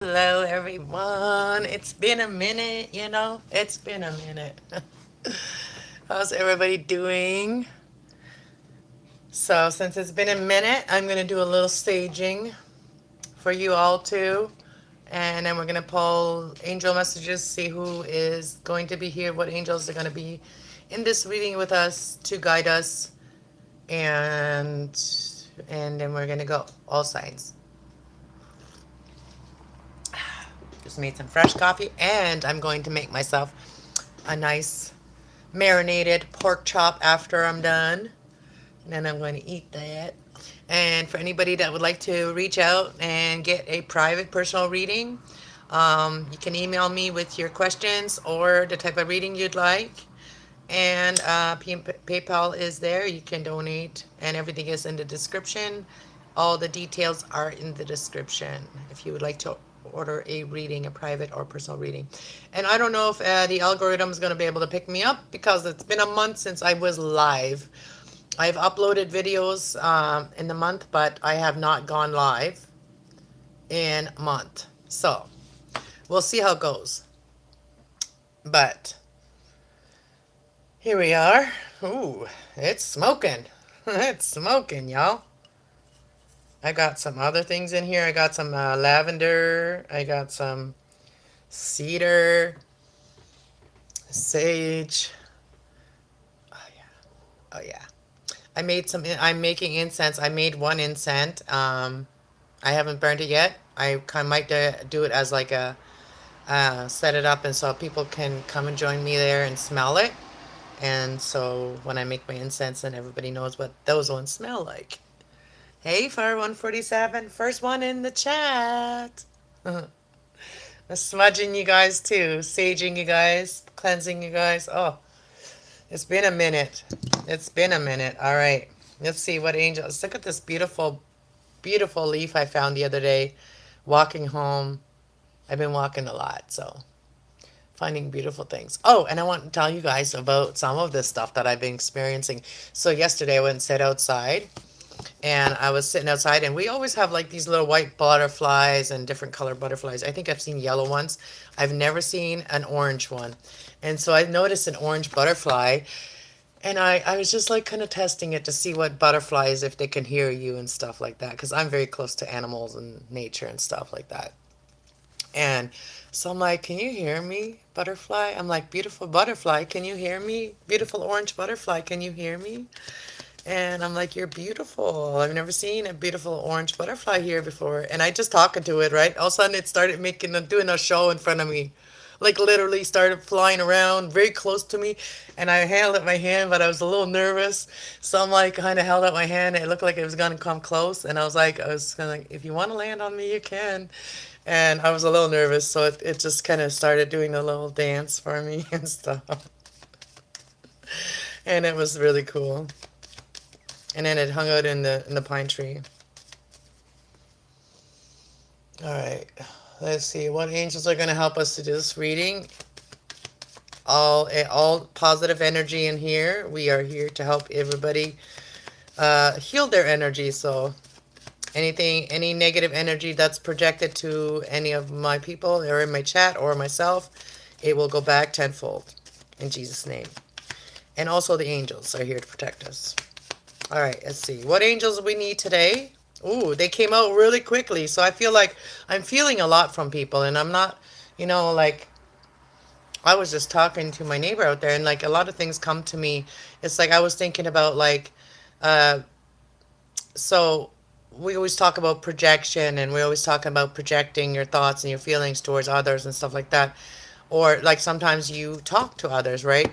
Hello, everyone. It's been a minute, it's been a minute. How's everybody doing? So, since it's been a minute, I'm going to do a little staging for you all too. And then we're going to pull angel messages, see who is going to be here, what angels are going to be in this reading with us to guide us. And and then we're going to go all signs. Just made some fresh coffee, and I'm going to make myself a nice marinated pork chop after I'm done. And then I'm going to eat that. And for anybody that would like to reach out and get a private personal reading, you can email me with your questions or the type of reading you'd like. And PayPal is there. You can donate, and everything is in the description. All the details are in the description if you would like to order a reading, a private or personal reading. And I don't know if the algorithm is going to be able to pick me up because it's been a month since I was live. I've uploaded videos in the month, but I have not gone live in a month. So we'll see how it goes. But here we are. Ooh, it's smoking. It's smoking, y'all. I got some other things in here. I got some lavender. I got some cedar, sage. Oh yeah. Oh yeah. I made some. I'm making incense. I made one incense. I haven't burned it yet. I might do it as like a set it up, and so people can come and join me there and smell it. And so when I make my incense, and everybody knows what those ones smell like. Hey, Fire 147, first one in the chat. Smudging you guys too, saging you guys, cleansing you guys. Oh, it's been a minute. It's been a minute. All right. Let's see what angels. Look at this beautiful, beautiful leaf I found the other day walking home. I've been walking a lot, so finding beautiful things. Oh, and I want to tell you guys about some of this stuff that I've been experiencing. So yesterday I went and sat outside, and I was sitting outside, and we always have like these little white butterflies and different color butterflies. I think I've seen yellow ones. I've never seen an orange one. And so I noticed an orange butterfly, and I was just like kind of testing it to see what butterflies, if they can hear you and stuff like that, because I'm very close to animals and nature and stuff like that. And so I'm like, can you hear me, butterfly? I'm like, beautiful butterfly, can you hear me? Beautiful orange butterfly, can you hear me? And I'm like, you're beautiful. I've never seen a beautiful orange butterfly here before. And I just talking to it, right? All of a sudden it started doing a show in front of me. Like literally started flying around very close to me. And I held up my hand, but I was a little nervous. So I'm like, kind of held up my hand. It looked like it was going to come close. And I was kind of like, if you want to land on me, you can. And I was a little nervous. So it just kind of started doing a little dance for me and stuff. And it was really cool. And then it hung out in the pine tree. All right, let's see what angels are going to help us to do this reading. All positive energy in here. We are here to help everybody heal their energy. So any negative energy that's projected to any of my people or in my chat or myself, it will go back tenfold in Jesus' name. And also the angels are here to protect us. All right, let's see. What angels we need today? Ooh, they came out really quickly. So I feel like I'm feeling a lot from people, and I'm not, like I was just talking to my neighbor out there, and like a lot of things come to me. It's like I was thinking about like uh so we always talk about projection, and we always talk about projecting your thoughts and your feelings towards others and stuff like that. Or like sometimes you talk to others, right?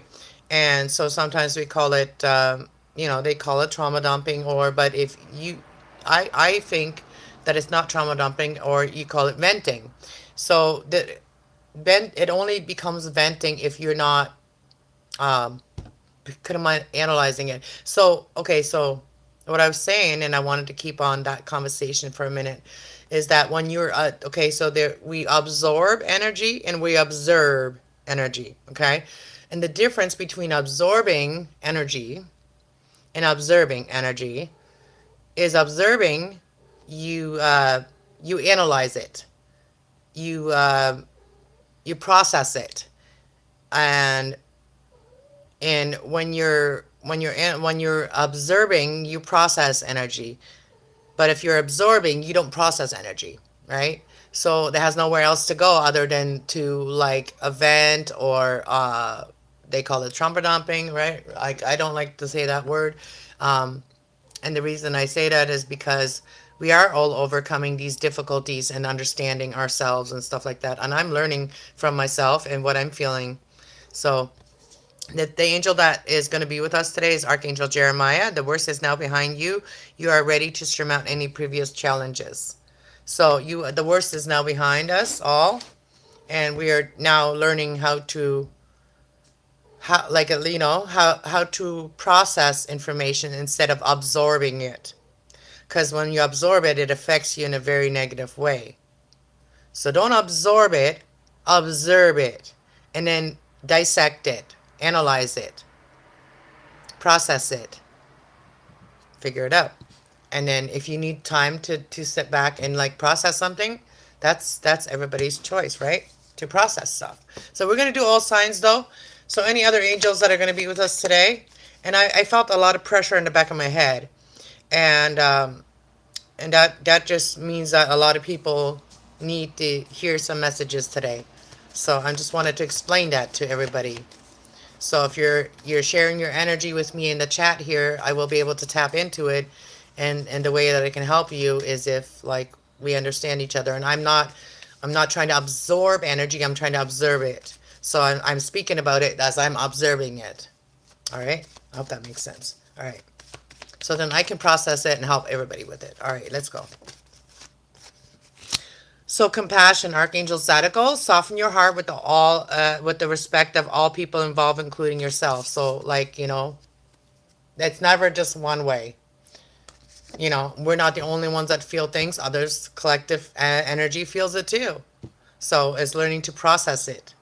And so sometimes we call it they call it trauma dumping, or but if you I think that it's not trauma dumping, or you call it venting. So the it only becomes venting if you're not um couldn't mind analyzing it. So okay, so what I was saying, and I wanted to keep on that conversation for a minute, is that when you're okay, so there we absorb energy and we observe energy, okay? And the difference between absorbing energy and observing energy is observing, you you analyze it, you you process it. And when you're observing, you process energy. But if you're absorbing, you don't process energy, right? So there has nowhere else to go other than to like a vent, or they call it trauma dumping, right? Like, I don't like to say that word. Um, and the reason I say that is because we are all overcoming these difficulties and understanding ourselves and stuff like that. And I'm learning from myself and what I'm feeling. So the angel that is going to be with us today is Archangel Jeremiah. The worst is now behind you. You are ready to surmount any previous challenges. So the worst is now behind us all, and we are now learning how to how to process information instead of absorbing it. Because when you absorb it, it affects you in a very negative way. So don't absorb it, observe it, and then dissect it, analyze it, process it, figure it out. And then if you need time to sit back and like process something, that's everybody's choice, right? To process stuff. So we're going to do all signs though. So any other angels that are going to be with us today. And I felt a lot of pressure in the back of my head. And that just means that a lot of people need to hear some messages today. So I just wanted to explain that to everybody. So if you're sharing your energy with me in the chat here, I will be able to tap into it. And the way that I can help you is if like we understand each other. And I'm not trying to absorb energy, I'm trying to observe it. So I'm speaking about it as I'm observing it. All right? I hope that makes sense. All right. So then I can process it and help everybody with it. All right, let's go. So compassion, Archangel Zadok, soften your heart with the respect of all people involved, including yourself. So like, it's never just one way. We're not the only ones that feel things. Others, collective energy feels it too. So it's learning to process it.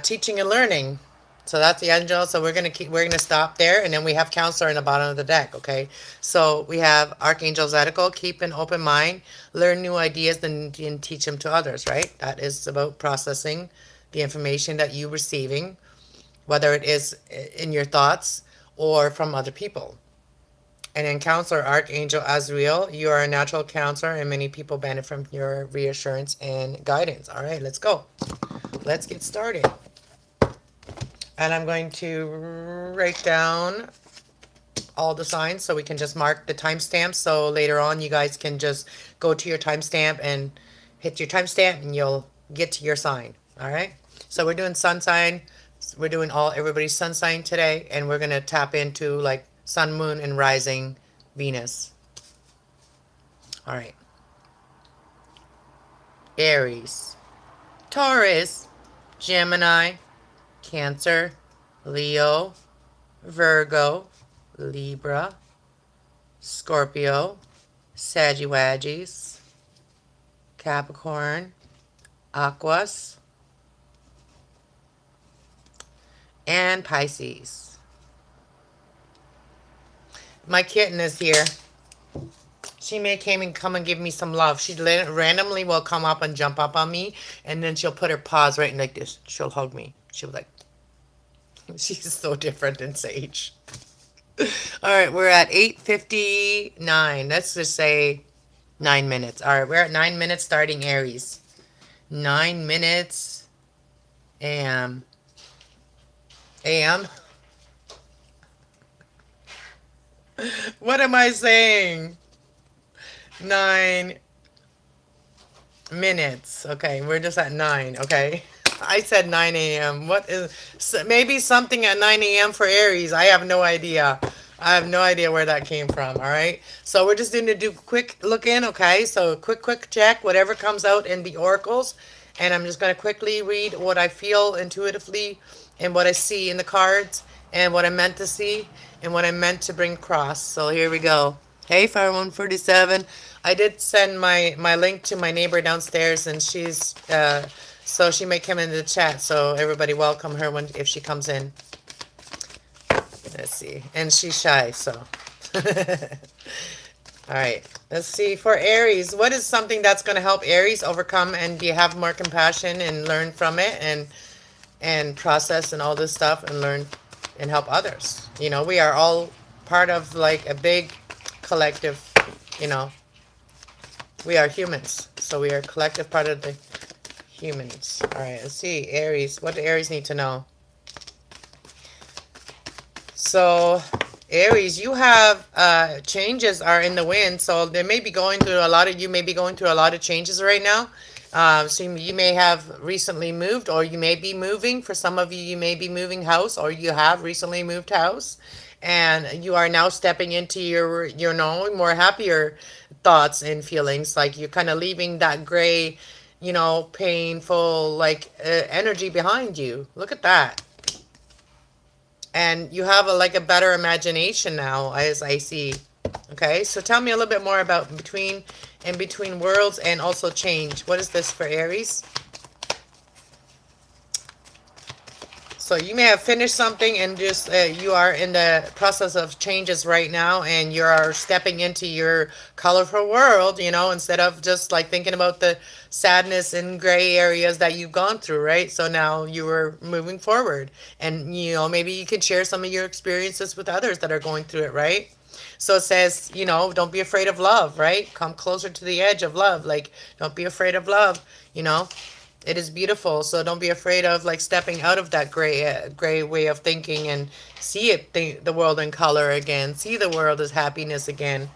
Teaching and learning. So that's the angel. So we're gonna stop there, and then we have counselor in the bottom of the deck. Okay. So we have Archangel Zadok. Keep an open mind, learn new ideas, and teach them to others. Right. That is about processing the information that you're receiving, whether it is in your thoughts or from other people. And then counselor Archangel Azrael. You are a natural counselor, and many people benefit from your reassurance and guidance. All right. Let's go. Let's get started. And I'm going to write down all the signs so we can just mark the timestamp. So later on, you guys can just go to your timestamp and hit your timestamp and you'll get to your sign. All right. So we're doing sun sign. We're doing everybody's sun sign today. And we're going to tap into like sun, moon, and rising Venus. All right. Aries, Taurus, Gemini, Cancer, Leo, Virgo, Libra, Scorpio, Sagittarius, Capricorn, Aquarius, and Pisces. My kitten is here. She may come and give me some love. She randomly will come up and jump up on me, and then she'll put her paws right in like this. She'll hug me. She'll be like, she's so different than Sage. All right, we're at 8:59. Let's just say 9 minutes. All right, we're at 9 minutes starting Aries. 9 minutes a.m. A.m. What am I saying? 9 minutes. Okay, we're just at 9. Okay. I said 9 a.m. What is maybe something at 9 a.m. for Aries? I have no idea. I have no idea where that came from. All right. So we're just going to do quick look in. Okay. So quick check whatever comes out in the oracles. And I'm just going to quickly read what I feel intuitively and what I see in the cards and what I meant to see and what I meant to bring across. So here we go. Hey, Fire 147. I did send my link to my neighbor downstairs, and she's so she may come into the chat. So everybody welcome her if she comes in. Let's see. And she's shy, so. All right, let's see for Aries. What is something that's going to help Aries overcome and be have more compassion and learn from it and process and all this stuff and learn and help others? You know, we are all part of like a big collective, you know. We are humans, so we are a collective part of the humans. All right, let's see Aries. What do Aries need to know? So, Aries, you have changes are in the wind. So they may be going through a lot of you may be going through a lot of changes right now. So you may have recently moved, or you may be moving. For some of you, you may be moving house, or you have recently moved house, and you are now stepping into your know more happier thoughts and feelings. Like you're kind of leaving that gray, painful energy behind you. Look at that. And you have like a better imagination now, as I see. Okay, so tell me a little bit more about between worlds and also change. What is this for Aries? So you may have finished something and just you are in the process of changes right now, and you are stepping into your colorful world, instead of just like thinking about the sadness and gray areas that you've gone through, right? So now you are moving forward, and maybe you can share some of your experiences with others that are going through it, right? So it says, don't be afraid of love, right? Come closer to the edge of love. Like, don't be afraid of love, you know? It is beautiful. So don't be afraid of like stepping out of that gray way of thinking and see the world in color again. See the world as happiness again,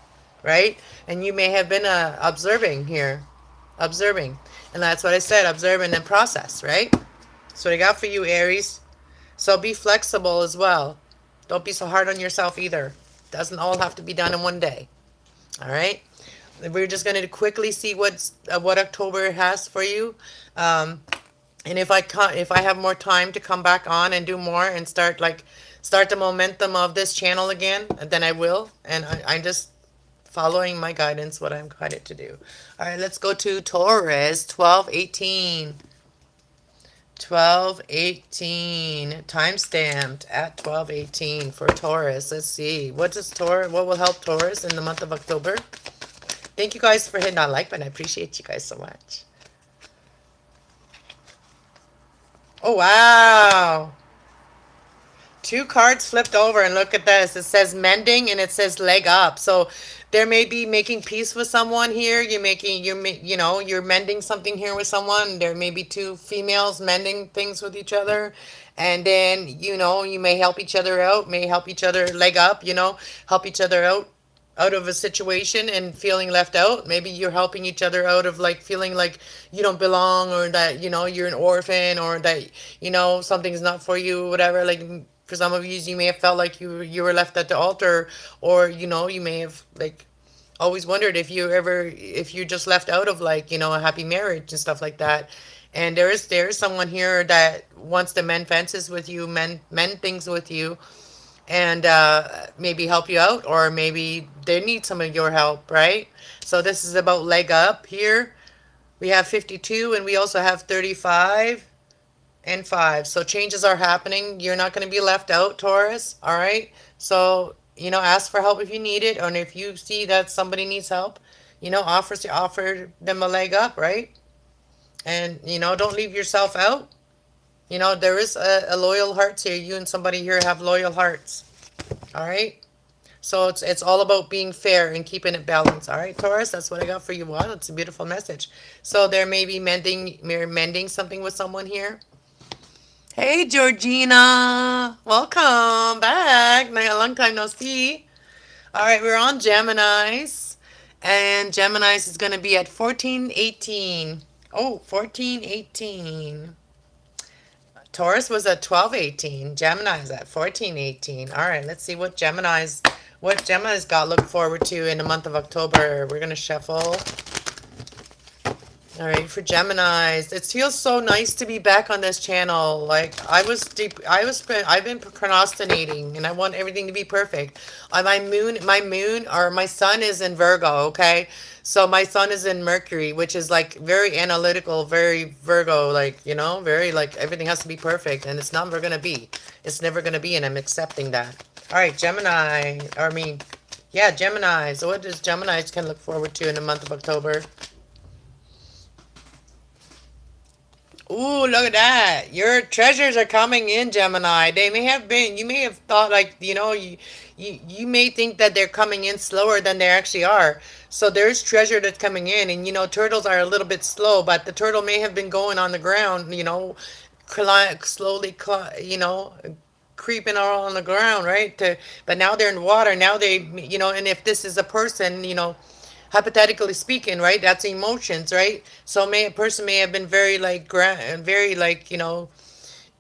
right? And you may have been observing here, observing. And that's what I said, observing and process, right? So what I got for you, Aries. So be flexible as well. Don't be so hard on yourself either. Doesn't all have to be done in one day. All right. We're just going to quickly see what October has for you. And if I have more time to come back on and do more and start the momentum of this channel again, then I will. And I'm just following my guidance, what I'm guided to do. All right, let's go to Taurus, 1218. 1218 time stamped at 1218 for Taurus. Let's see, what will help Taurus in the month of October? Thank you guys for hitting that like button. I appreciate you guys so much. Oh wow, two cards flipped over, and look at this. It says mending and it says leg up. So there may be making peace with someone here. You're mending something here with someone. There may be two females mending things with each other. And then, you may help each other out, may help each other leg up, help each other out of a situation and feeling left out. Maybe you're helping each other out of like feeling like you don't belong, or that you're an orphan, or that something's not for you, whatever. Like for some of you may have felt like you were left at the altar, or you may have like always wondered if you're just left out of like a happy marriage and stuff like that. And there is someone here that wants to mend fences with you, mend things with you, and maybe help you out, or maybe they need some of your help, right? So this is about leg up here. We have 52, and we also have 35 and 5. So changes are happening. You're not going to be left out, Taurus. All right. So ask for help if you need it, or if you see that somebody needs help, offer them a leg up, right? And don't leave yourself out. There is a loyal hearts here. You and somebody here have loyal hearts. All right. So it's all about being fair and keeping it balanced. All right, Taurus, that's what I got for you. Wow, that's a beautiful message. So there may be mending something with someone here. Hey, Georgina, welcome back. A long time no see. All right, we're on Geminis, and Geminis is going to be at 1418. Oh, 1418. Taurus was at 1218. Gemini is at 1418. All right, let's see what Gemini's got look forward to in the month of October. We're going to shuffle. All right, for Geminis, it feels so nice to be back on this channel. Like I've been procrastinating, and I want everything to be perfect. My sun is in Virgo. Okay, so my sun is in Mercury, which is like very analytical, very Virgo, like very like everything has to be perfect, and it's never gonna be. It's never gonna be, and I'm accepting that. All right, Yeah, Gemini. So what does Geminis can look forward to in the month of October? Ooh, look at that. Your treasures are coming in, Gemini. They may have been, you may have thought like, you may think that they're coming in slower than they actually are. So there's treasure that's coming in. And, turtles are a little bit slow, but the turtle may have been going on the ground, slowly, creeping all on the ground, right? But now they're in water. Now and if this is a person, hypothetically speaking, right? That's emotions, right? So a person may have been very like very like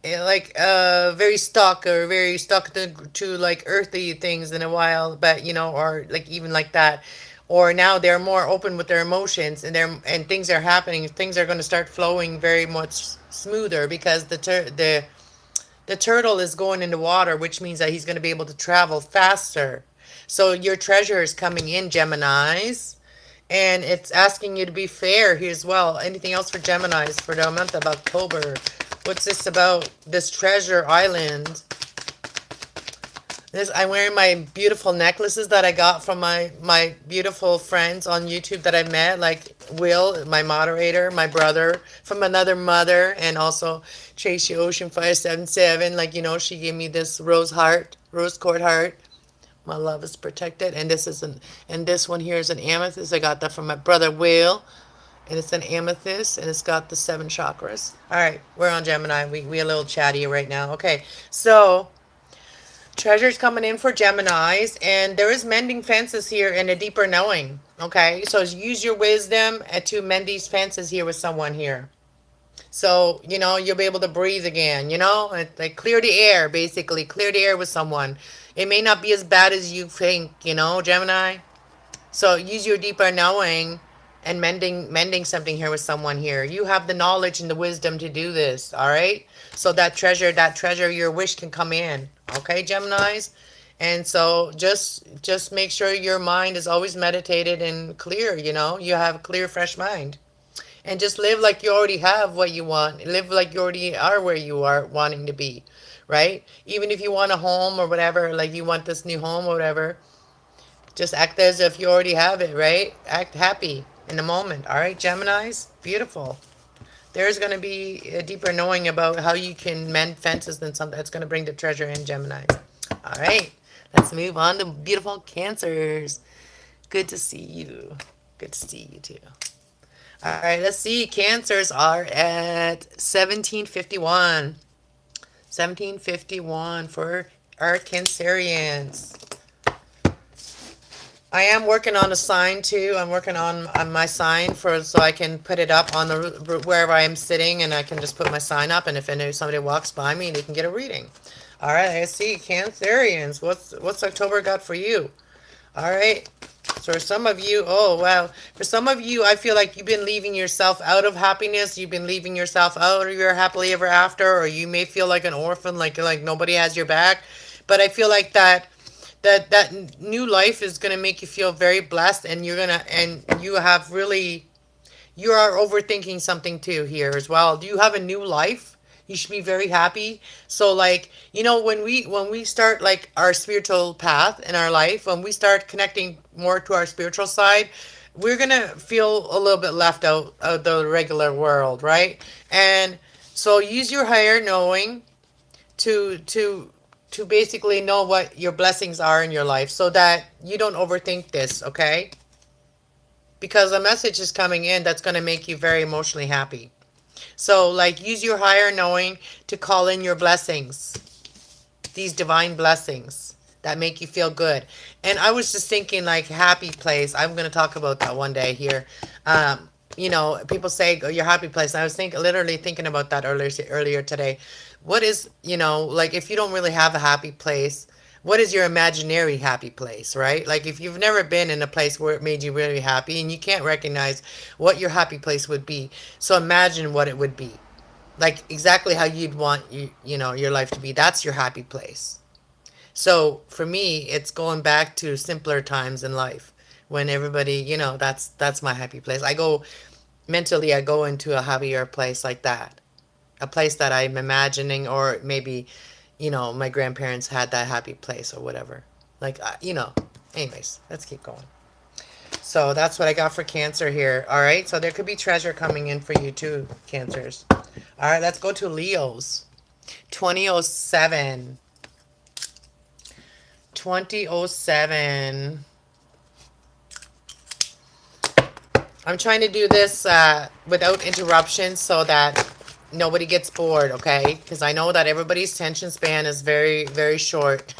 very stuck or very stuck to like earthly things in a while, but or like even like that, or now they're more open with their emotions and things are happening. Things are going to start flowing very much smoother because the turtle is going into water, which means that he's going to be able to travel faster. So your treasure is coming in, Geminis. And it's asking you to be fair here as well. Anything else for Geminis for the month of October? What's this about? This treasure island. I'm wearing my beautiful necklaces that I got from my beautiful friends on YouTube that I met, like Will, my moderator, my brother from another mother, and also Tracy Ocean 577. Like, she gave me this rose quartz heart. My love is protected, and this one here is an amethyst. I got that from my brother Will, and it's an amethyst, and it's got the 7 chakras. All right, we're on Gemini. We a little chatty right now. Okay, so treasures coming in for Geminis, and there is mending fences here and a deeper knowing. Okay, so use your wisdom to mend these fences here with someone here. So, you'll be able to breathe again, like clear the air, basically. Clear the air with someone. It may not be as bad as you think, Gemini. So use your deeper knowing and mending something here with someone here. You have the knowledge and the wisdom to do this, all right? So that treasure, your wish can come in. Okay, Geminis? And so just make sure your mind is always meditated and clear, You have a clear, fresh mind. And just live like you already have what you want. Live like you already are where you are wanting to be, right? Even if you want a home or whatever, like you want this new home or whatever, just act as if you already have it, right? Act happy in the moment. All right, Geminis? Beautiful. There's going to be a deeper knowing about how you can mend fences than something that's going to bring the treasure in, Geminis. All right, let's move on to beautiful Cancers. Good to see you. Good to see you too. All right, let's see. Cancers are at 1751. 1751 for our Cancerians. I am working on a sign too. I'm working on my sign so I can put it up on the wherever I am sitting, and I can just put my sign up. And if somebody walks by me, they can get a reading. All right, I see Cancerians. What's October got for you? All right. So for some of you, oh wow, for some of you, I feel like you've been leaving yourself out of happiness. You've been leaving yourself out of your happily ever after, or you may feel like an orphan, like nobody has your back. But I feel like that new life is gonna make you feel very blessed, and you have really, you are overthinking something too here as well. Do you have a new life? You should be very happy. So like, when we start like our spiritual path in our life, when we start connecting more to our spiritual side, we're gonna feel a little bit left out of the regular world, right? And so use your higher knowing to to to basically know what your blessings are in your life so that you don't overthink this, okay? Because a message is coming in that's going to make you very emotionally happy. So, like, use your higher knowing to call in your blessings, these divine blessings that make you feel good. And I was just thinking, like, happy place. I'm going to talk about that one day here. People say your happy place. I was literally thinking about that earlier today. What is, like, if you don't really have a happy place, what is your imaginary happy place, right? Like if you've never been in a place where it made you really happy and you can't recognize what your happy place would be, so imagine what it would be, like exactly how you'd want your life to be. That's your happy place. So for me, it's going back to simpler times in life when everybody, that's my happy place. I go into a happier place like that, a place that I'm imagining, or maybe, my grandparents had that happy place or whatever. Like, Anyways, let's keep going. So that's what I got for Cancer here. All right. So there could be treasure coming in for you too, Cancers. All right. Let's go to Leos. 2007. 2007. I'm trying to do this without interruptions so that nobody gets bored, okay? Because I know that everybody's attention span is very, very short.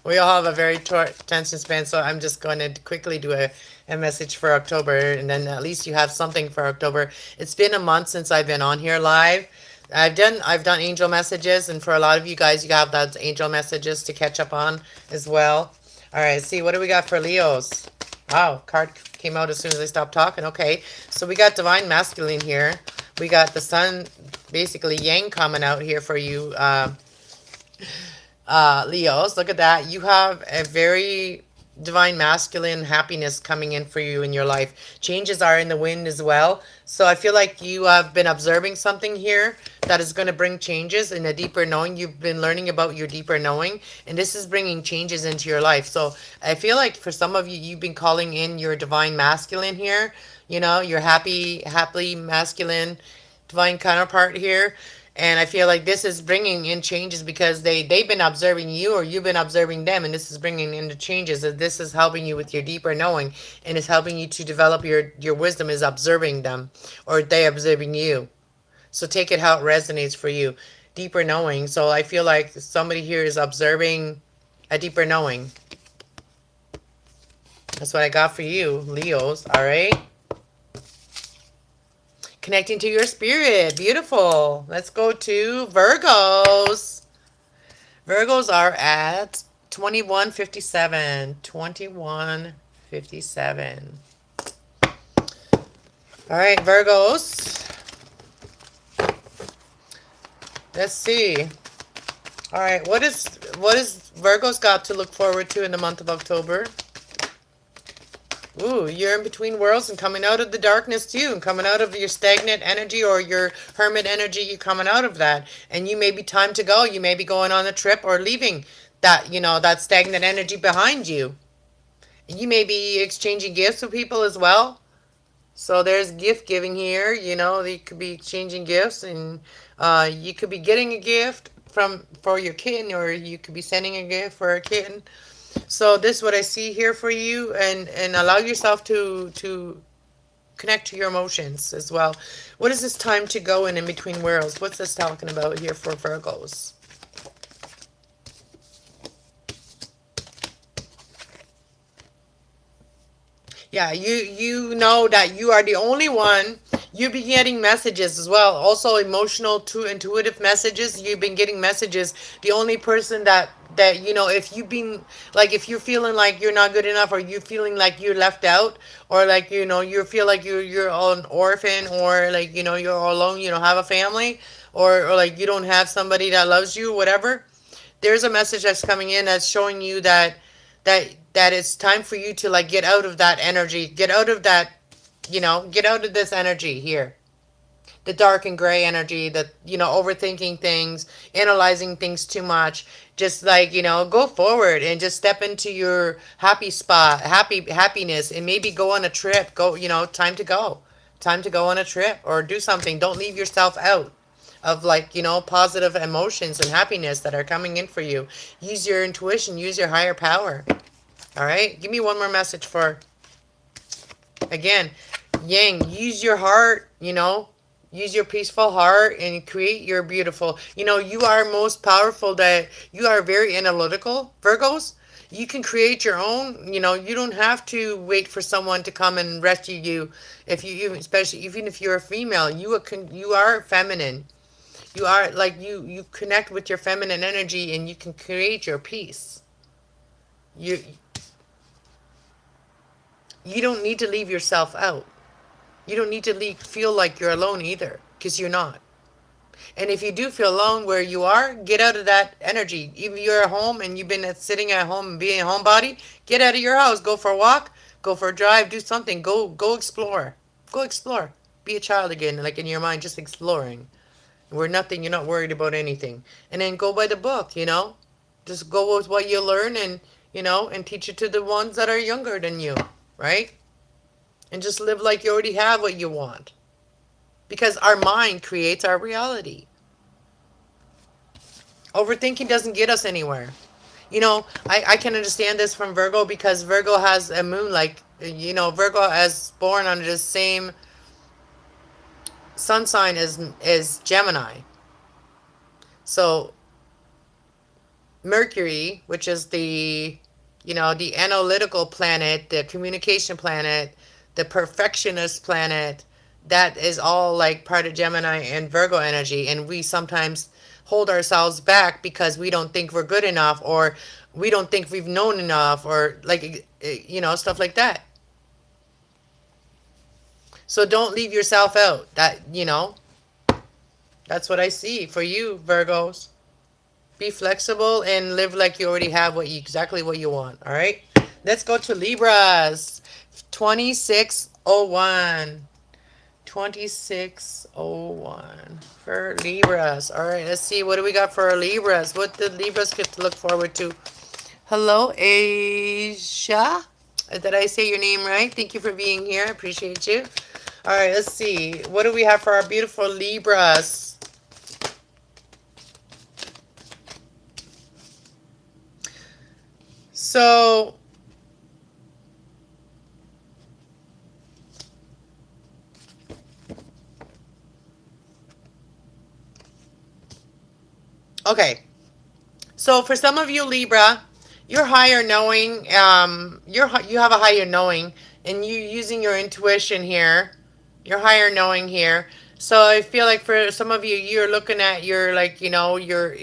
We all have a very short attention span, so I'm just going to quickly do a message for October, and then at least you have something for October. It's been a month since I've been on here live. I've done angel messages, and for a lot of you guys, you have those angel messages to catch up on as well. All right, see, what do we got for Leos? Wow, card came out as soon as I stopped talking. Okay, so we got divine masculine here. We got the sun, basically yang coming out here for you, Leos. Look at that. You have a very divine masculine happiness coming in for you in your life. Changes are in the wind as well. So I feel like you have been observing something here that is going to bring changes in a deeper knowing. You've been learning about your deeper knowing, and this is bringing changes into your life. So I feel like for some of you, you've been calling in your divine masculine here, you know, your happily masculine divine counterpart here. And I feel like this is bringing in changes because they've been observing you, or you've been observing them, and this is bringing in the changes. And this is helping you with your deeper knowing, and it's helping you to develop your wisdom is observing them, or they observing you. So take it how it resonates for you. Deeper knowing. So I feel like somebody here is observing a deeper knowing. That's what I got for you, Leos. All right. Connecting to your spirit. Beautiful. Let's go to Virgos. Virgos are at 2157. 2157. All right, Virgos. Let's see. All right, what is Virgos got to look forward to in the month of October? Ooh, you're in between worlds and coming out of the darkness too, and coming out of your stagnant energy or your hermit energy. You're coming out of that, and you may be time to go. You may be going on a trip or leaving that, you know, that stagnant energy behind you. You may be exchanging gifts with people as well. So there's gift giving here. You know, you could be exchanging gifts, and you could be getting a gift for your kitten, or you could be sending a gift for a kitten. So this is what I see here for you, and allow yourself to connect to your emotions as well. What is this time to go in between worlds? What's this talking about here for Virgos? Yeah, you know that you are the only one. You've been getting messages as well. Also emotional to intuitive messages. You've been getting messages. The only person that you know, if you've been like, if you're feeling like you're not good enough, or you're feeling like you're left out, or like, you know, you feel like you're an orphan, or like, you know, you're all alone, you don't have a family, or like you don't have somebody that loves you, whatever. There's a message that's coming in that's showing you that it's time for you to like get out of that energy, get out of that, you know, get out of this energy here, the dark and gray energy, that, you know, overthinking things, analyzing things too much. Just like, you know, go forward and just step into your happy spot, happiness, and maybe go on a trip. Go, you know, time to go on a trip or do something. Don't leave yourself out of, like, you know, positive emotions and happiness that are coming in for you. Use your intuition, use your higher power. All right, give me one more message for, again, Yang. Use your heart, you know, use your peaceful heart and create your beautiful, you know, you are most powerful, that you are very analytical, Virgos. You can create your own, you know, you don't have to wait for someone to come and rescue you. If you, especially even if you're a female, you are feminine. You are like, you connect with your feminine energy, and you can create your peace. You don't need to leave yourself out. You don't need to feel like you're alone either, because you're not. And if you do feel alone where you are, get out of that energy. If you're at home and you've been sitting at home and being a homebody, get out of your house. Go for a walk. Go for a drive. Do something. Go explore. Go explore. Be a child again, like in your mind, just exploring. Where nothing, you're not worried about anything. And then go by the book, you know. Just go with what you learn, you know, and teach it to the ones that are younger than you, right? And just live like you already have what you want. Because our mind creates our reality. Overthinking doesn't get us anywhere. You know, I can understand this from Virgo because Virgo has a moon like, you know, Virgo is born under the same sun sign as Gemini. So Mercury, which is the, you know, the analytical planet, the communication planet, the perfectionist planet, that is all like part of Gemini and Virgo energy. And we sometimes hold ourselves back because we don't think we're good enough, or we don't think we've known enough, or like, you know, stuff like that. So don't leave yourself out. That, you know, that's what I see for you, Virgos. Be flexible and live like you already have what you exactly what you want. All right. Let's go to Libras. 2601. 2601 for Libras. All right. Let's see. What do we got for our Libras? What did Libras get to look forward to? Hello, Asia. Did I say your name right? Thank you for being here. I appreciate you. All right. Let's see. What do we have for our beautiful Libras? So, okay. So for some of you Libra, your higher knowing, you have a higher knowing, and you using your intuition here, your higher knowing here. So I feel like for some of you, you're looking at your like, you know, your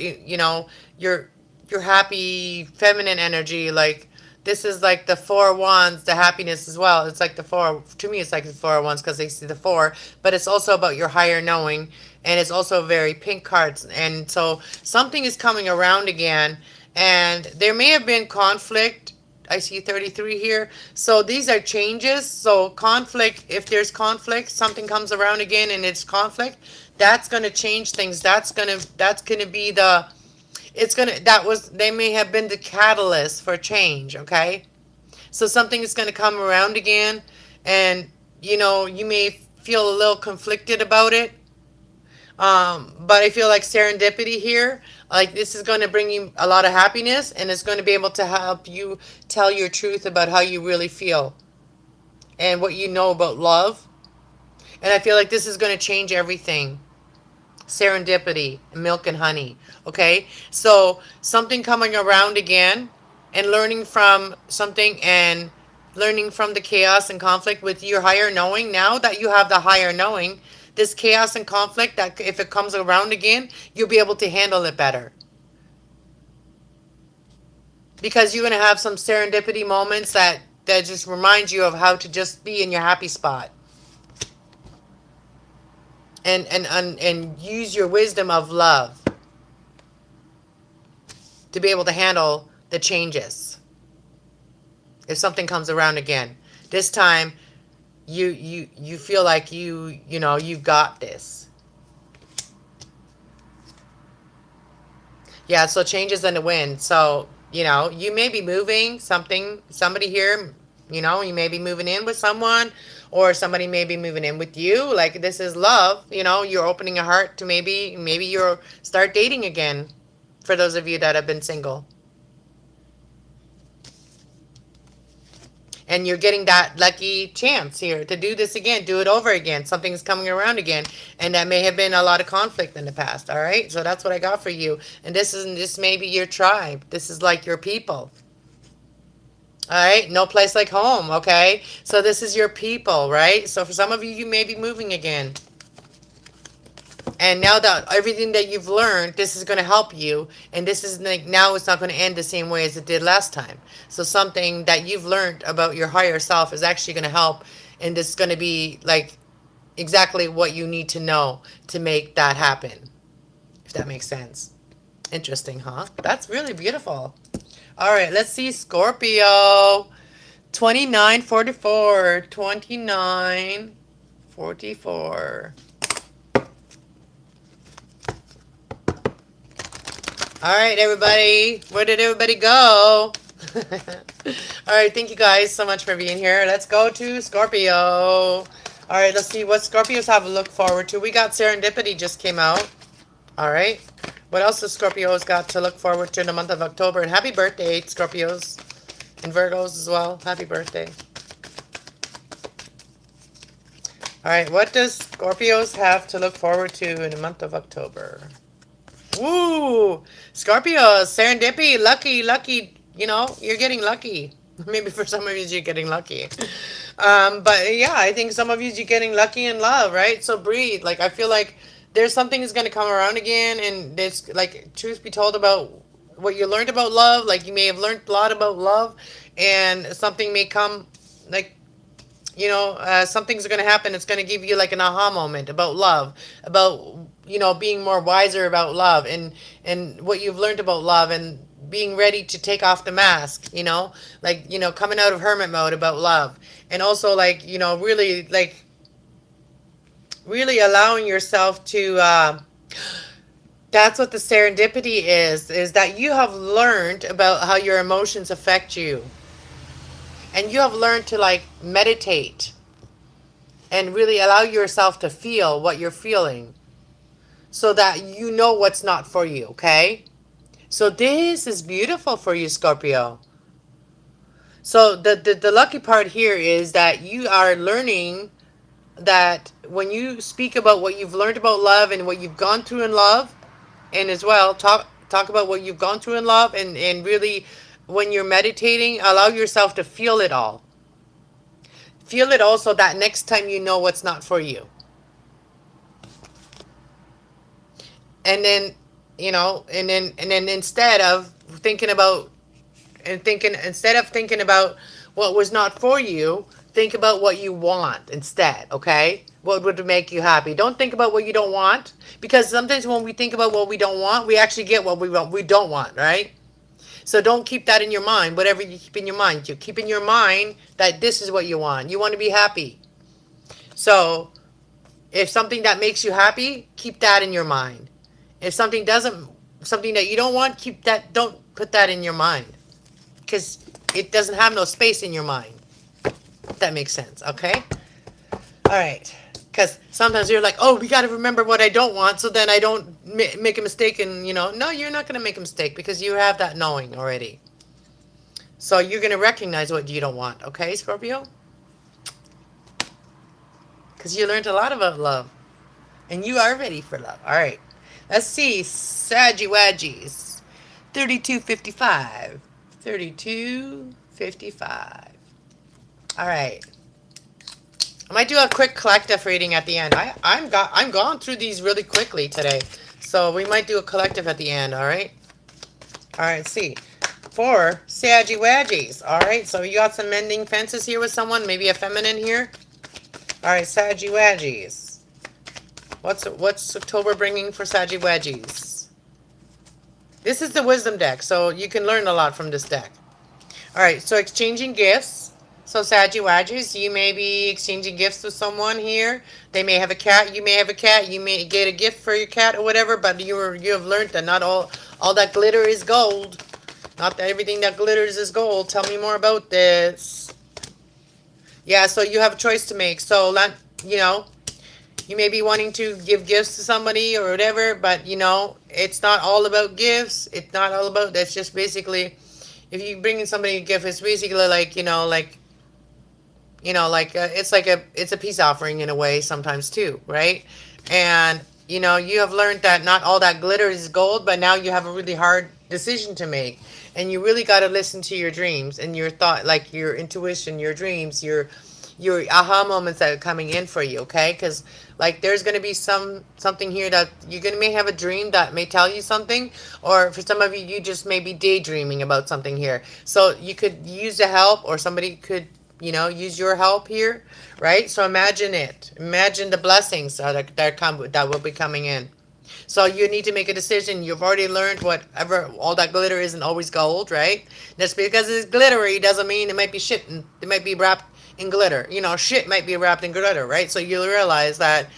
happy feminine energy. Like this is like the four of wands, the happiness as well. It's like the four. To me, it's like the four of wands because they see the four. But it's also about your higher knowing, and it's also very pink cards. And so something is coming around again, and there may have been conflict. I see 33 here. So these are changes. So conflict, if there's conflict, something comes around again and it's conflict, that's going to change things. That's going to be the, it's going to, that was, they may have been the catalyst for change. Okay. So something is going to come around again, and you know, you may feel a little conflicted about it. But I feel like serendipity here, like this is going to bring you a lot of happiness, and it's going to be able to help you tell your truth about how you really feel and what you know about love. And I feel like this is going to change everything. Serendipity, milk and honey. Okay, so something coming around again, and learning from something, and learning from the chaos and conflict with your higher knowing. Now that you have the higher knowing, this chaos and conflict, that if it comes around again, you'll be able to handle it better, because you're going to have some serendipity moments that just remind you of how to just be in your happy spot, and use your wisdom of love to be able to handle the changes if something comes around again. This time you feel like you know you've got this. Yeah, so changes in the wind. So, you know, you may be moving somebody here, you know, you may be moving in with someone, or somebody may be moving in with you. Like this is love, you know, you're opening a heart to maybe you'll start dating again, for those of you that have been single. And you're getting that lucky chance here to do this again, do it over again. Something's coming around again, and that may have been a lot of conflict in the past. All right, so that's what I got for you. And this may be your tribe. This is like your people. All right, no place like home. Okay, so this is your people, right? So for some of you, you may be moving again. And now that everything that you've learned, this is going to help you. And this is like, now it's not going to end the same way as it did last time. So something that you've learned about your higher self is actually going to help. And it's going to be like exactly what you need to know to make that happen. If that makes sense. Interesting, huh? That's really beautiful. All right, let's see Scorpio. 2944. 2944. All right, everybody. Where did everybody go? All right, thank you guys so much for being here. Let's go to Scorpio. All right, let's see what Scorpios have to look forward to. We got Serendipity just came out. All right. What else does Scorpios got to look forward to in the month of October? And happy birthday, Scorpios and Virgos as well. Happy birthday. All right, what does Scorpios have to look forward to in the month of October? Woo! Scorpios, serendipity, lucky, lucky. You know, you're getting lucky. Maybe for some of you, you're getting lucky. But yeah, I think some of you, you're getting lucky in love, right? So breathe. Like, I feel like there's something that's going to come around again. And there's, like, truth be told about what you learned about love. Like, you may have learned a lot about love. And something may come, like, something's going to happen. It's going to give you like an aha moment about love, about, being more wiser about love and what you've learned about love and being ready to take off the mask, like, coming out of hermit mode about love. And also like, really like, really allowing yourself to, that's what the serendipity is that you have learned about how your emotions affect you. And you have learned to like meditate and really allow yourself to feel what you're feeling so that you know what's not for you, okay? So this is beautiful for you, Scorpio. So the lucky part here is that you are learning that when you speak about what you've learned about love and what you've gone through in love, and as well talk about what you've gone through in love, and really when you're meditating, allow yourself to feel it all. Feel it also that next time you know what's not for you. And then, and then instead of thinking about what was not for you, think about what you want instead, okay? What would make you happy? Don't think about what you don't want, because sometimes when we think about what we don't want, we actually get what we don't want, right? So don't keep that in your mind. Whatever you keep in your mind, you keep in your mind that this is what you want. You want to be happy. So if something that makes you happy, keep that in your mind. If something that you don't want, don't put that in your mind. Because it doesn't have no space in your mind. If that makes sense, okay? All right. Because sometimes you're like, oh, we got to remember what I don't want so then I don't make a mistake. And, no, you're not going to make a mistake because you have that knowing already. So you're going to recognize what you don't want. Okay, Scorpio? Because you learned a lot about love. And you are ready for love. All right. Let's see. Saggy Wadgies. 3255. 3255. All right. I might do a quick collective reading at the end. I'm gone through these really quickly today. So we might do a collective at the end, all right? All right, let's see. For Saggy Wadgies. All right, so you got some mending fences here with someone, maybe a feminine here. All right, Saggy Wadgies. What's October bringing for Saggy Wadgies? This is the wisdom deck, so you can learn a lot from this deck. All right, so exchanging gifts. So Saggy Wadgies, you may be exchanging gifts with someone here. They may have a cat. You may have a cat. You may get a gift for your cat or whatever. But you have learned that not all that glitter is gold. Not that everything that glitters is gold. Tell me more about this. Yeah, so you have a choice to make. So you may be wanting to give gifts to somebody or whatever. But it's not all about gifts. It's not all about. That's just basically, if you bring somebody a gift, it's basically like it's a peace offering in a way sometimes too, right? And you have learned that not all that glitter is gold, but now you have a really hard decision to make, and you really got to listen to your dreams and your thought, like your intuition, your dreams, your aha moments that are coming in for you, okay? Because like there's going to be something here that may have a dream that may tell you something, or for some of you, you just may be daydreaming about something here. So you could use the help, or somebody could use your help here, right? So imagine it. Imagine the blessings that will be coming in. So you need to make a decision. You've already learned whatever, all that glitter isn't always gold, right? Just because it's glittery doesn't mean it might be shit and it might be wrapped in glitter. Shit might be wrapped in glitter, right? So you'll realize that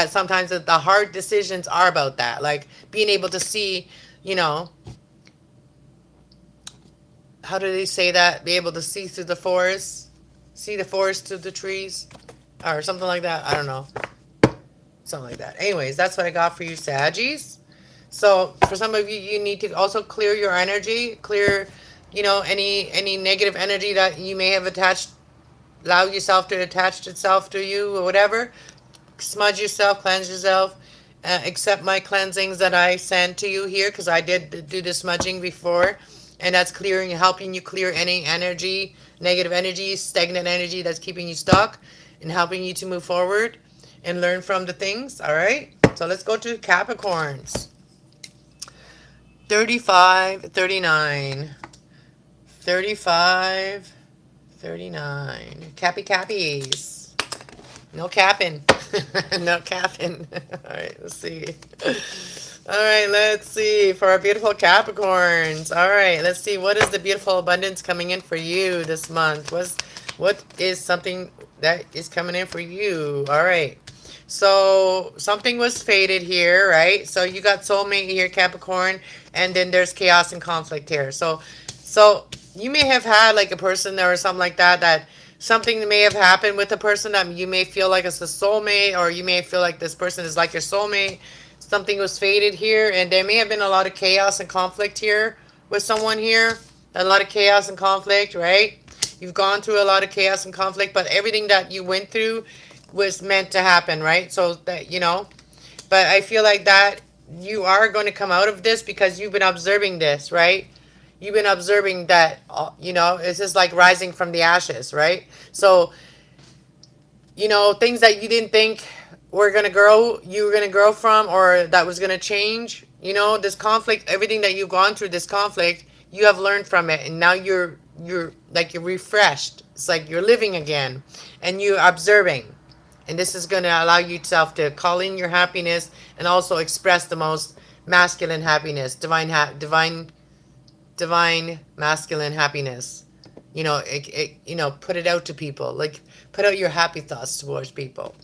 sometimes the hard decisions are about that. Like being able to see, how do they say that? Be able to see through the forest, see the forest through the trees, or something like that. I don't know, something like that. Anyways, that's what I got for you, Saggies. So for some of you, you need to also clear your energy, clear, any negative energy that you may have attached. Allow yourself to attach itself to you or whatever. Smudge yourself, cleanse yourself. Accept my cleansings that I sent to you here, because I did do the smudging before, and that's clearing, helping you clear any energy, negative energy, stagnant energy that's keeping you stuck, and helping you to move forward and learn from the things. All right. So let's go to Capricorns. 35, 39. 35, 39. Cappy cappies. No capping. No capping. All right, let's see. All right, let's see for our beautiful Capricorns. All right, let's see, what is the beautiful abundance coming in for you this month? What is something that is coming in for you? All right. So something was fated here, right? So you got soulmate here, Capricorn, and then there's chaos and conflict here. So you may have had like a person there or something like that, that something may have happened with the person that you may feel like it's a soulmate, or you may feel like this person is like your soulmate. Something was fated here, and there may have been a lot of chaos and conflict here with someone here. A lot of chaos and conflict, right? You've gone through a lot of chaos and conflict, but everything that you went through was meant to happen, right? So that, but I feel like that you are going to come out of this because you've been observing this, right? You've been observing that, it's just like rising from the ashes, right? So, things that you didn't think were going to grow, you were going to grow from, or that was going to change, this conflict, everything that you've gone through, this conflict, you have learned from it. And now you're refreshed. It's like you're living again, and you're observing. And this is going to allow yourself to call in your happiness and also express the most masculine happiness, divine masculine happiness. Put it out to people. Like, put out your happy thoughts towards people.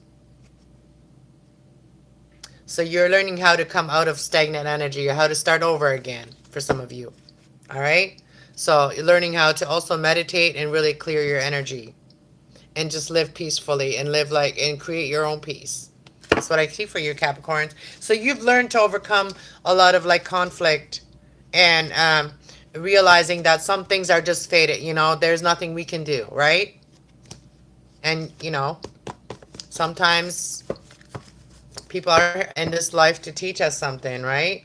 So you're learning how to come out of stagnant energy, or how to start over again for some of you. All right? So you're learning how to also meditate and really clear your energy. And just live peacefully and and create your own peace. That's what I see for you, Capricorns. So you've learned to overcome a lot of conflict, and realizing that some things are just fated. There's nothing we can do, right? And sometimes people are in this life to teach us something, right?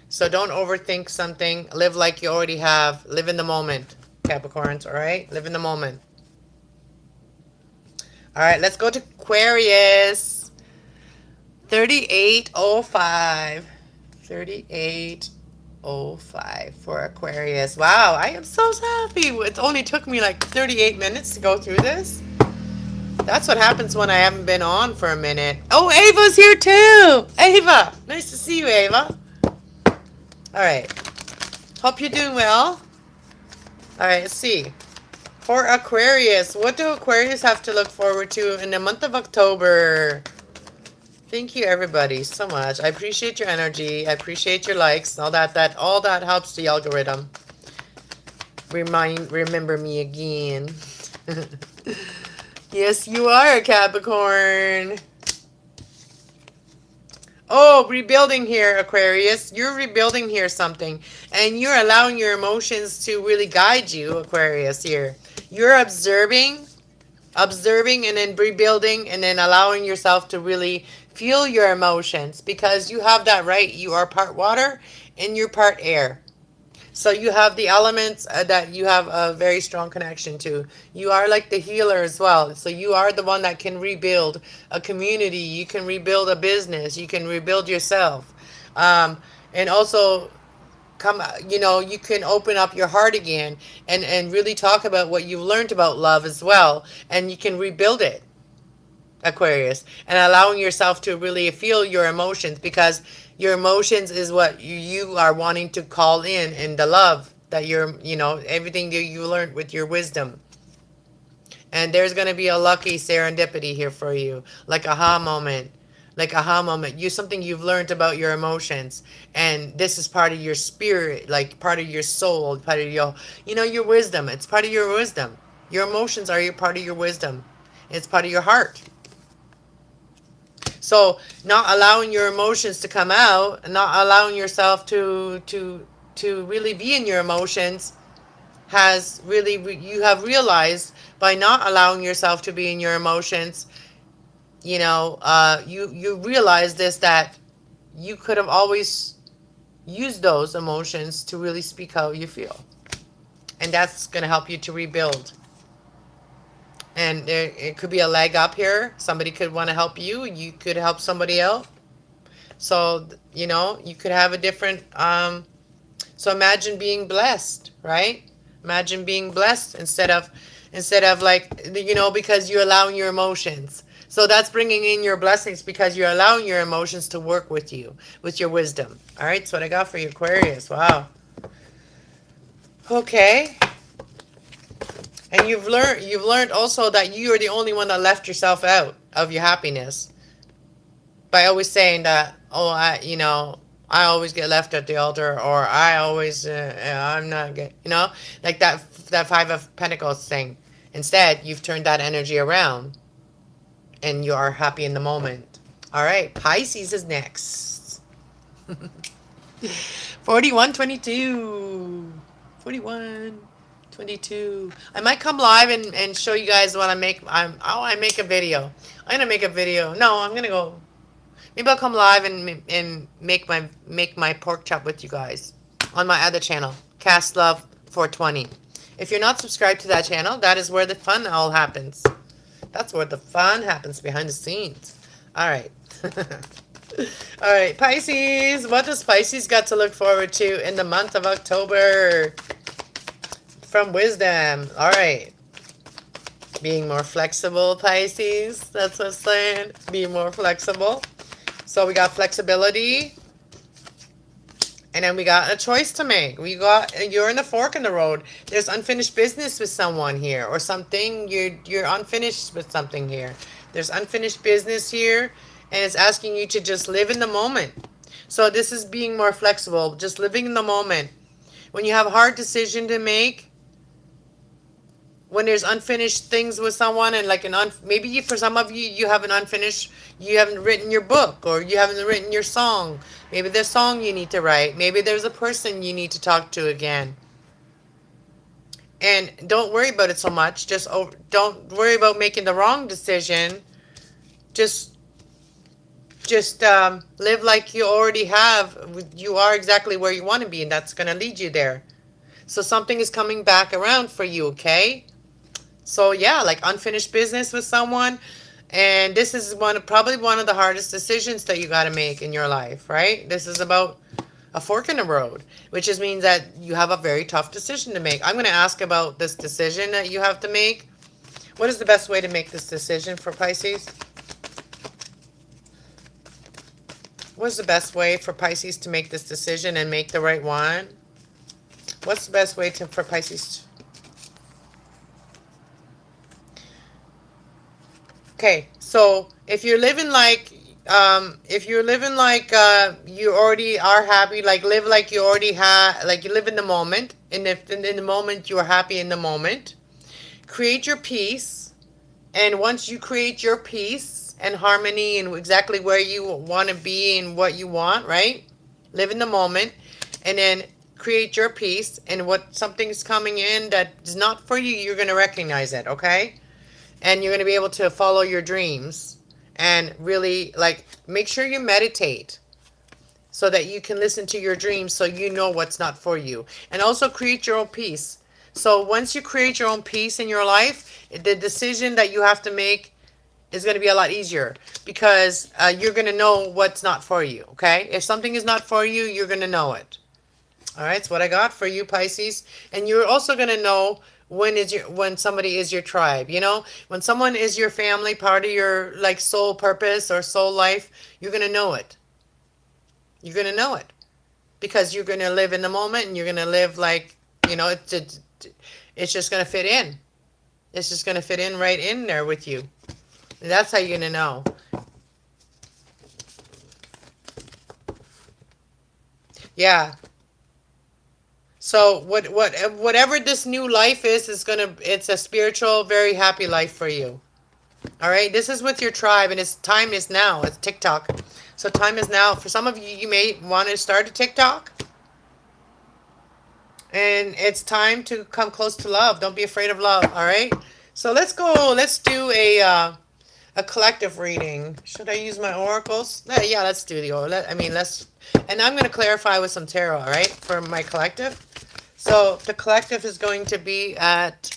So don't overthink something. Live like you already have. Live in the moment, Capricorns. All right, live in the moment. All right, let's go to Aquarius. 3805. 3805 for Aquarius. Wow, I am so happy. It only took me like 38 minutes to go through this. That's what happens when I haven't been on for a minute. Oh, Ava's here too. Ava, nice to see you, Ava. All right. Hope you're doing well. All right, let's see. For Aquarius, what do Aquarius have to look forward to in the month of October? Thank you, everybody, so much. I appreciate your energy. I appreciate your likes. All that helps the algorithm. Remember me again. Yes, you are a Capricorn. Oh, rebuilding here, Aquarius. You're rebuilding here something. And you're allowing your emotions to really guide you, Aquarius, here. You're observing, and then rebuilding, and then allowing yourself to really feel your emotions, because you have that right. You are part water and you're part air. So you have the elements that you have a very strong connection to. You are like the healer as well. So you are the one that can rebuild a community. You can rebuild a business. You can rebuild yourself. And also you can open up your heart again, and really talk about what you've learned about love as well. And you can rebuild it, Aquarius, and allowing yourself to really feel your emotions, because your emotions is what you are wanting to call in the love that everything that you learned with your wisdom. And there's going to be a lucky serendipity here for you, like aha moment. like aha moment, something you've learned about your emotions, and this is part of your spirit, like part of your soul, part of your, your wisdom. It's part of your wisdom. Your emotions are your part of your wisdom. It's part of your heart. So not allowing your emotions to come out, and not allowing yourself to really be in your emotions, has really you have realized, by not allowing yourself to be in your emotions, you realize this, that you could have always used those emotions to really speak how you feel, and that's going to help you to rebuild. And it could be a leg up here. Somebody could want to help you. You could help somebody else. So you could have a different. So imagine being blessed, right? Imagine being blessed instead of like, because you're allowing your emotions. So that's bringing in your blessings, because you're allowing your emotions to work with you, with your wisdom. All right, so what I got for you, Aquarius. Wow. Okay. And you've learned also that you are the only one that left yourself out of your happiness, by always saying that, oh, I always get left at the altar, or I always, I'm not get, like that Five of Pentacles thing. Instead, you've turned that energy around, and you are happy in the moment. All right, Pisces is next. 4122. 4122. I might come live and show you guys what I make. I make a video. I'm gonna make a video. No, I'm gonna go. Maybe I'll come live and make my pork chop with you guys on my other channel, Cast Love 420. If you're not subscribed to that channel, that is where the fun all happens. That's where the fun happens, behind the scenes. All right. All right, Pisces. What does Pisces got to look forward to in the month of October from wisdom? All right. Being more flexible, Pisces. That's what I'm saying. Be more flexible. So we got flexibility, and then we got a choice to make. You're in a fork in the road. There's unfinished business with someone here, or something. You're unfinished with something here. There's unfinished business here, and it's asking you to just live in the moment. So this is being more flexible, just living in the moment. When you have a hard decision to make, when there's unfinished things with someone, and like maybe for some of you, you haven't written your book, or you haven't written your song. Maybe there's a song you need to write. Maybe there's a person you need to talk to again. And don't worry about it so much. Don't worry about making the wrong decision. Just live like you already have. You are exactly where you want to be, and that's going to lead you there. So something is coming back around for you, okay? So yeah, like unfinished business with someone, and this is probably one of the hardest decisions that you got to make in your life, right? This is about a fork in the road, which means that you have a very tough decision to make. I'm going to ask about this decision that you have to make. What is the best way to make this decision for Pisces? What is the best way for Pisces to make this decision and make the right one? What's the best way for Pisces? Okay, so if you're living like you already are happy, like live like you already have, like you live in the moment, and if in the moment you are happy in the moment, create your peace. And once you create your peace and harmony and exactly where you want to be and what you want, right? Live in the moment, and then create your peace. And what something's coming in that is not for you, you're going to recognize it, okay? And you're going to be able to follow your dreams, and really like make sure you meditate so that you can listen to your dreams, so you know what's not for you. And also create your own peace. So once you create your own peace in your life, the decision that you have to make is going to be a lot easier, because you're going to know what's not for you, okay? If something is not for you, you're going to know it. All right, so what I got for you, Pisces. And you're also going to know when somebody is your tribe, when someone is your family, part of your like soul purpose or soul life, you're going to know it. You're going to know it, because you're going to live in the moment, and you're going to live like, it's just going to fit in. It's just going to fit in right in there with you. And that's how you're going to know. Yeah. So whatever this new life is gonna, it's a spiritual, very happy life for you. All right. This is with your tribe, and it's time is now. It's TikTok. So time is now. For some of you, you may want to start a TikTok, and it's time to come close to love. Don't be afraid of love. All right. So let's go. Let's do a collective reading. Should I use my oracles? Yeah, let's do the oracle. I mean, let's. And I'm going to clarify with some tarot. All right, for my collective. So the collective is going to be at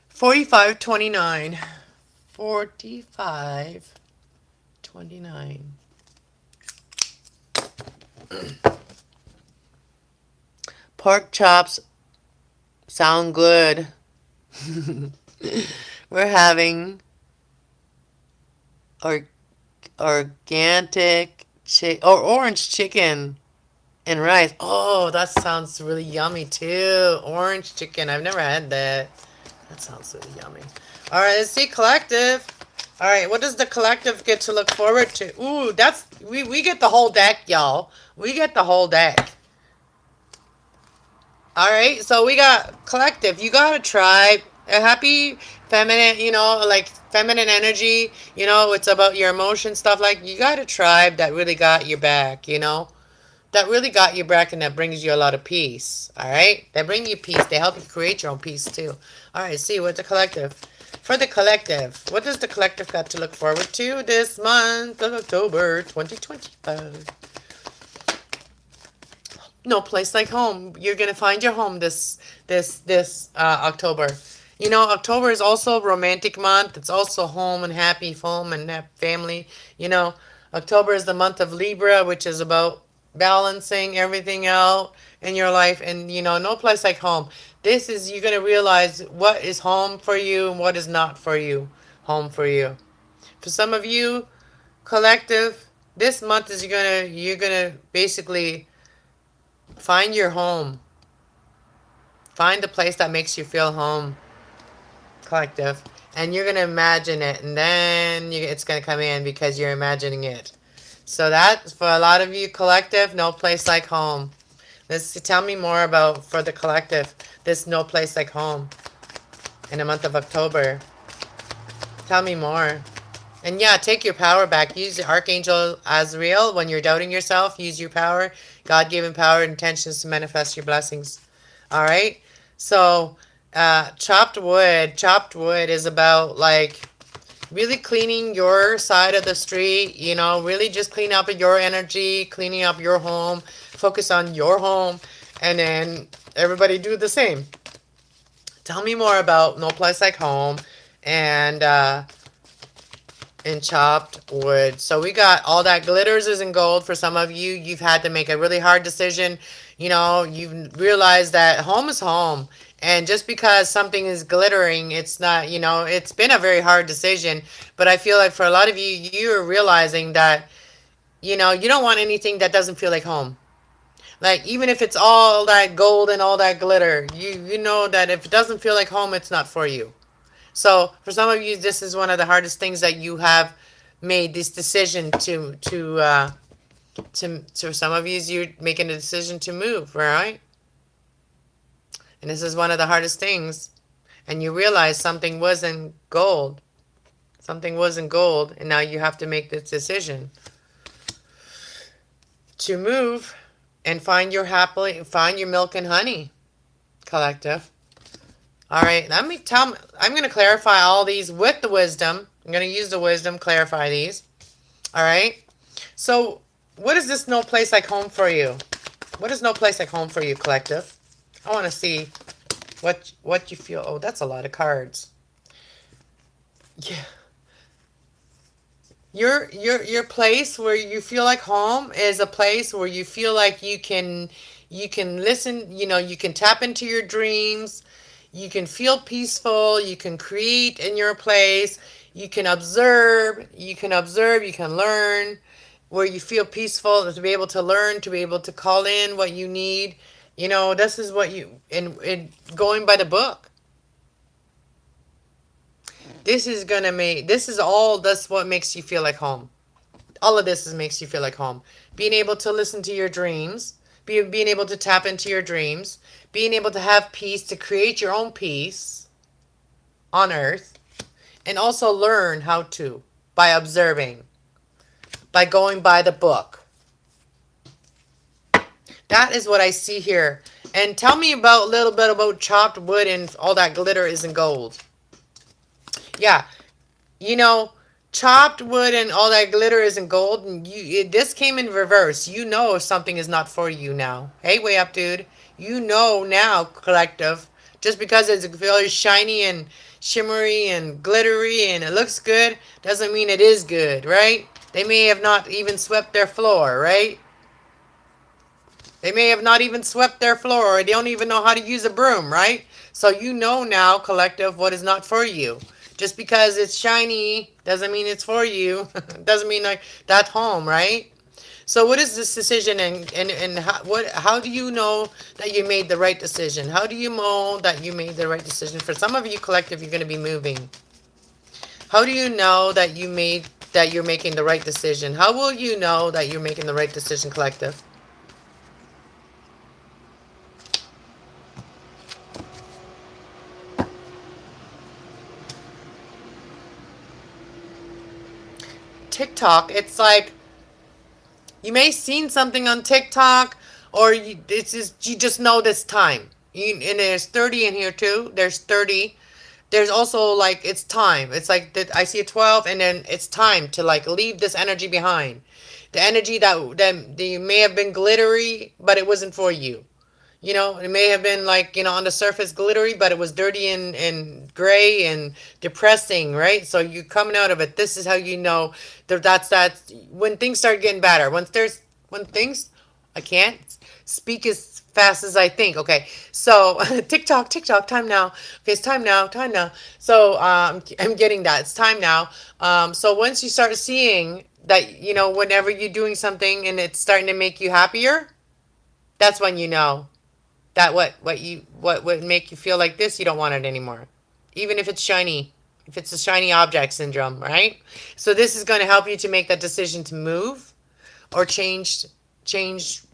4529. 4529. Pork chops sound good. We're having or organic or orange chicken and rice. Oh, that sounds really yummy too. Orange chicken. I've never had that. That sounds really yummy. All right, let's see collective. All right, what does the collective get to look forward to? Ooh, that's we get the whole deck, y'all. We get the whole deck. All right, so we got collective. You got a tribe, a happy feminine, like feminine energy. It's about your emotion stuff. Like you got a tribe that really got your back. That really got your back, and that brings you a lot of peace. All right, they bring you peace. They help you create your own peace too. All right, see what the collective. For the collective, what does the collective got to look forward to this month of October 2025? No place like home. You're gonna find your home this October. October is also a romantic month. It's also home and happy home and family. October is the month of Libra, which is about balancing everything out in your life. And no place like home. This is you're gonna realize what is home for you and what is not for you. Home for you. For some of you, collective, this month is you're gonna basically find your home. Find the place that makes you feel home, collective. And you're going to imagine it. And then it's going to come in because you're imagining it. So that's for a lot of you, collective, no place like home. Tell me more about, for the collective, this no place like home in the month of October. Tell me more. And yeah, take your power back. Use the Archangel Azrael when you're doubting yourself. Use your power, God-given power and intentions to manifest your blessings. All right? So, chopped wood. Chopped wood is about, like, really cleaning your side of the street. Really just clean up your energy, cleaning up your home. Focus on your home. And then everybody do the same. Tell me more about No Place Like Home and chopped wood. So we got all that glitters is in gold. For some of you, you've had to make a really hard decision. You've realized that home is home. And just because something is glittering, it's not, it's been a very hard decision. But I feel like for a lot of you, you're realizing that, you don't want anything that doesn't feel like home. Like, even if it's all that gold and all that glitter, you know that if it doesn't feel like home, it's not for you. So for some of you, this is one of the hardest things that you have made this decision to some of you, you're making a decision to move, right? And this is one of the hardest things. And you realize something wasn't gold. Something wasn't gold, and now you have to make this decision to move and find your milk and honey, collective. All right, I'm going to clarify all these with the wisdom. I'm going to use the wisdom, clarify these. All right. So what is this no place like home for you? What is no place like home for you, collective? I want to see what you feel. Oh, that's a lot of cards. Yeah. Your place where you feel like home is a place where you feel like you can listen, you can tap into your dreams. You can feel peaceful. You can create in your place. You can observe. You can learn where you feel peaceful, to be able to learn, to be able to call in what you need. This is what and going by the book. This is what makes you feel like home. All of this makes you feel like home. Being able to listen to your dreams, being able to tap into your dreams, being able to have peace, to create your own peace on earth, and also learn how to by observing, by going by the book. That is what I see here. And tell me about a little bit about chopped wood and all that glitter isn't gold. Yeah, you know, chopped wood and all that glitter isn't gold. And this came in reverse. You know if something is not for you now. Hey, way up, dude. You know now, collective. Just because it's very shiny and shimmery and glittery and it looks good doesn't mean it is good, right? They may have not even swept their floor, right? They may have not even swept their floor, or they don't even know how to use a broom, right? So you know now, collective, what is not for you. Just because it's shiny doesn't mean it's for you. Doesn't mean like that's home, right? So what is this decision, and how do you know that you made the right decision? How do you know that you made the right decision? For some of you, collective, you're going to be moving. How do you know that you're making the right decision? How will you know that you're making the right decision, collective? TikTok, it's like you may have seen something on TikTok, or you just know this time. And there's 30 in here too. There's 30. There's also like it's time. It's like that I see a 12, and then it's time to like leave this energy behind. The energy that you may have been glittery, but it wasn't for you. You know, it may have been like, on the surface glittery, but it was dirty and gray and depressing, right? So you coming out of it, this is how you know that when things start getting better. When things, I can't speak as fast as I think. Okay. So TikTok, time now. Okay, it's time now. So I'm getting that. It's time now. So once you start seeing that, whenever you're doing something and it's starting to make you happier, that's when you know that what would make you feel like this, you don't want it anymore. Even if it's shiny, if it's a shiny object syndrome, right? So this is going to help you to make that decision to move or change changes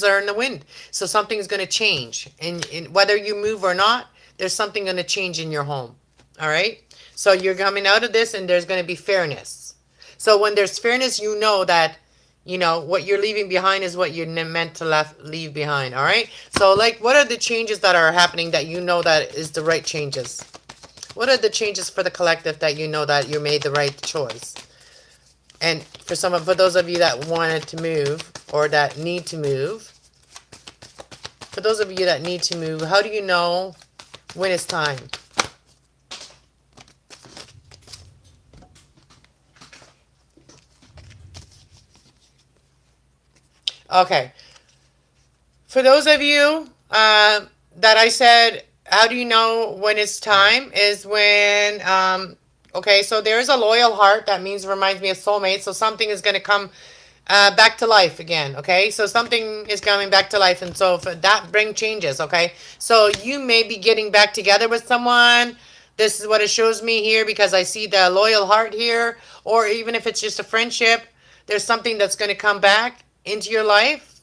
are in the wind. So something's going to change, and whether you move or not, there's something going to change in your home. All right? So you're coming out of this and there's going to be fairness. So when there's fairness, you know that what you're leaving behind is what you're meant to leave behind. All right. So like, what are the changes that are happening that you know that is the right changes? What are the changes for the collective that you know that you made the right choice? And for those of you that wanted to move or that need to move, for those of you that need to move, how do you know when it's time? Okay. For those of you that I said, how do you know when it's time? Is when, okay, so there's a loyal heart. That means reminds me of soulmate. So something is going to come back to life again. Okay, so something is coming back to life. And so for that bring changes. Okay, so you may be getting back together with someone. This is what it shows me here because I see the loyal heart here. Or even if it's just a friendship, there's something that's going to come back into your life,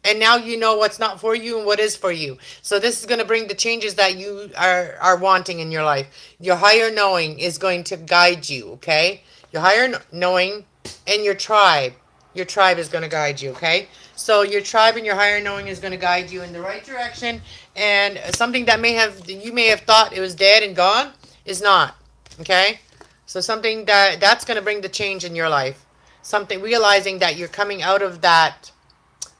and now you know what's not for you and what is for you. So this is going to bring the changes that you are wanting in your life. Your higher knowing is going to guide you. Okay, your higher knowing and your tribe is going to guide you. Okay, so your tribe and your higher knowing is going to guide you in the right direction, and something that you may have thought it was dead and gone is not. Okay, so something that's going to bring the change in your life. Something realizing that you're coming out of that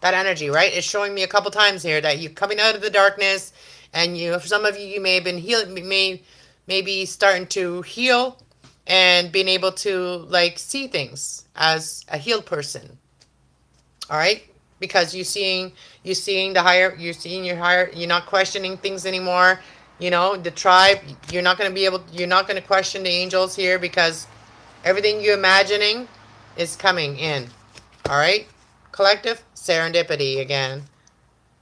energy, right? It's showing me a couple times here that you're coming out of the darkness, and for some of you, you may have been healing, maybe starting to heal and being able to like see things as a healed person. All right, because you're seeing the higher, you're not questioning things anymore. The tribe, you're not going to question the angels here because everything you're imagining is coming in. All right, collective serendipity again,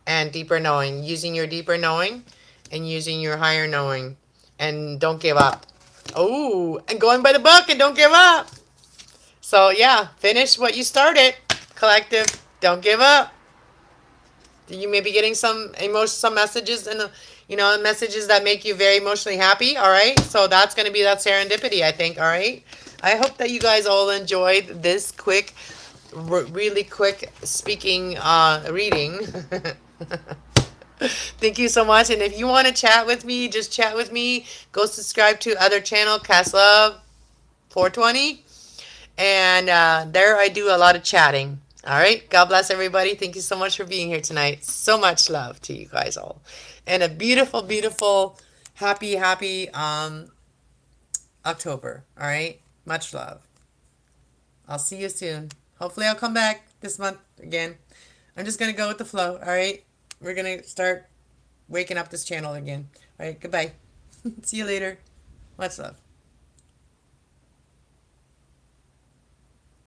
and deeper knowing, using your deeper knowing and using your higher knowing, and don't give up. Oh, and going by the book and don't give up. So yeah, finish what you started, collective. Don't give up. You may be getting some messages and messages that make you very emotionally happy. All right, so that's going to be that serendipity, I think. All right, I hope that you guys all enjoyed this quick, really quick speaking reading. Thank you so much. And if you want to chat with me, just chat with me. Go subscribe to other channel, Cast Love 420. And there I do a lot of chatting. All right. God bless everybody. Thank you so much for being here tonight. So much love to you guys all. And a beautiful, beautiful, happy October. All right. Much love. I'll see you soon. Hopefully I'll come back this month again. I'm just going to go with the flow. All right. We're going to start waking up this channel again. All right. Goodbye. See you later. Much love.